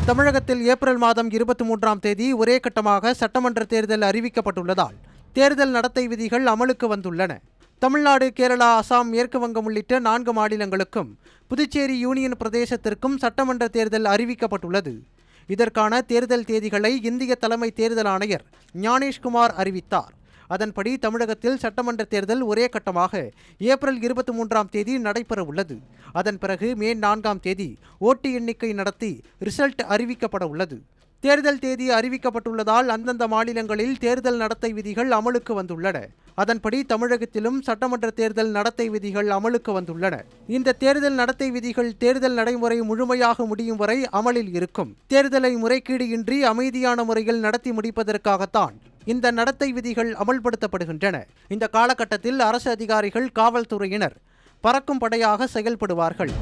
தமிழகத்தில் ஏப்ரல் மாதம் 23ஆம் தேதி ஒரே கட்டமாக சட்டமன்ற தேர்தல் அறிவிக்கப்பட்டுள்ளதால் தேர்தல் நடத்தை விதிகள் அமலுக்கு வந்துள்ளன. தமிழ்நாடு, கேரளா, அசாம், மேற்கு வங்கம் உள்ளிட்ட 4 மாநிலங்களுக்கும் புதுச்சேரி யூனியன் பிரதேசத்திற்கும் சட்டமன்ற தேர்தல் அறிவிக்கப்பட்டுள்ளது. இதற்கான தேர்தல் தேதிகளை இந்திய தலைமை தேர்தல் ஆணையர் ஞானேஷ்குமார் அறிவித்தார். அதன்படி தமிழகத்தில் சட்டமன்ற தேர்தல் ஒரே கட்டமாக ஏப்ரல் 23ஆம் தேதி நடைபெறவுள்ளது. அதன் பிறகு மே 4ஆம் தேதி ஓட்டு எண்ணிக்கை நடத்தி ரிசல்ட் அறிவிக்கப்பட உள்ளது. தேர்தல் தேதி அறிவிக்கப்பட்டுள்ளதால் அந்தந்த மாநிலங்களில் தேர்தல் நடத்தை விதிகள் அமலுக்கு வந்துள்ளன. அதன்படி தமிழகத்திலும் சட்டமன்ற தேர்தல் நடத்தை விதிகள் அமலுக்கு வந்துள்ளன. இந்த தேர்தல் நடத்தை விதிகள் தேர்தல் நடைமுறை முழுமையாக முடியும் வரை அமலில் இருக்கும். தேர்தலை முறைகேடு இன்றி அமைதியான முறையில் நடத்தி முடிப்பதற்காகத்தான் இந்த நடத்தை விதிகள் அமல்படுத்தப்படுகின்றன. இந்த காலகட்டத்தில் அரசு அதிகாரிகள், காவல்துறையினர் பறக்கும் படையாக செயல்படுவார்கள்.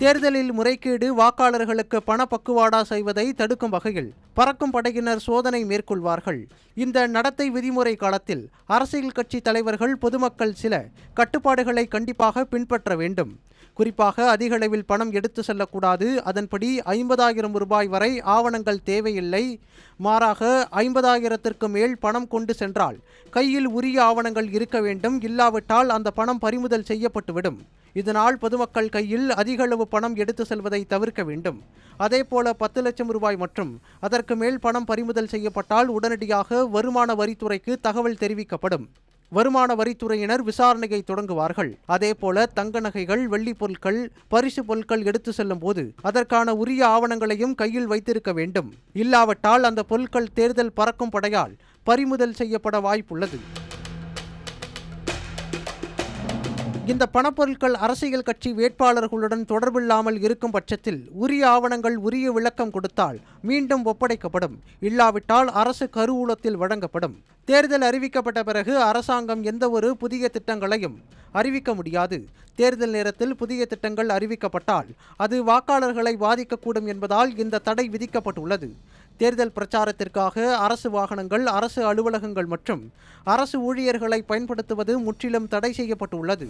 தேர்தலில் முறைகேடு, வாக்காளர்களுக்கு பணப்பக்குவாடா செய்வதை தடுக்கும் வகையில் பறக்கும் படையினர் சோதனை மேற்கொள்வார்கள். இந்த நடத்தை விதிமுறை காலத்தில் அரசியல் கட்சி தலைவர்கள், பொதுமக்கள் சில கட்டுப்பாடுகளை கண்டிப்பாக பின்பற்ற வேண்டும். குறிப்பாக அதிக அளவில் பணம் எடுத்து செல்லக்கூடாது. அதன்படி 50,000 ரூபாய் வரை ஆவணங்கள் தேவையில்லை. மாறாக 50,000ற்கு மேல் பணம் கொண்டு சென்றால் கையில் உரிய ஆவணங்கள் இருக்க வேண்டும். இல்லாவிட்டால் அந்த பணம் பறிமுதல் செய்யப்பட்டுவிடும். இதனால் பொதுமக்கள் கையில் அதிக அளவு பணம் எடுத்து செல்வதை தவிர்க்க வேண்டும். அதேபோல 10 லட்சம் ரூபாய் மற்றும் அதற்கு மேல் பணம் பறிமுதல் செய்யப்பட்டால் உடனடியாக வருமான வரித்துறைக்கு தகவல் தெரிவிக்கப்படும். வருமான வரித்துறையினர் விசாரணையை தொடங்குவார்கள். அதேபோல தங்க நகைகள், வெள்ளி பொருட்கள், பரிசு பொருட்கள் எடுத்து செல்லும் போது அதற்கான உரிய ஆவணங்களையும் கையில் வைத்திருக்க வேண்டும். இல்லாவிட்டால் அந்த பொருட்கள் தேர்தல் பறக்கும் படையால் பறிமுதல் செய்யப்பட வாய்ப்புள்ளது. இந்த பணப்பொருட்கள் அரசியல் கட்சி வேட்பாளர்களுடன் தொடர்பில்லாமல் இருக்கும் பட்சத்தில் உரிய ஆவணங்கள் உரிய விளக்கம் கொடுத்தால் மீண்டும் ஒப்படைக்கப்படும். இல்லாவிட்டால் அரசு கருவூலத்தில் வழங்கப்படும். தேர்தல் அறிவிக்கப்பட்ட பிறகு அரசாங்கம் எந்த ஒரு புதிய திட்டங்களையும் அறிவிக்க முடியாது. தேர்தல் நேரத்தில் புதிய திட்டங்கள் அறிவிக்கப்பட்டால் அது வாக்காளர்களை பாதிக்கக்கூடும் என்பதால் இந்த தடை விதிக்கப்பட்டுள்ளது. தேர்தல் பிரச்சாரத்திற்காக அரசு வாகனங்கள், அரசு அலுவலகங்கள் மற்றும் அரசு ஊழியர்களை பயன்படுத்துவது முற்றிலும் தடை செய்யப்பட்டுள்ளது.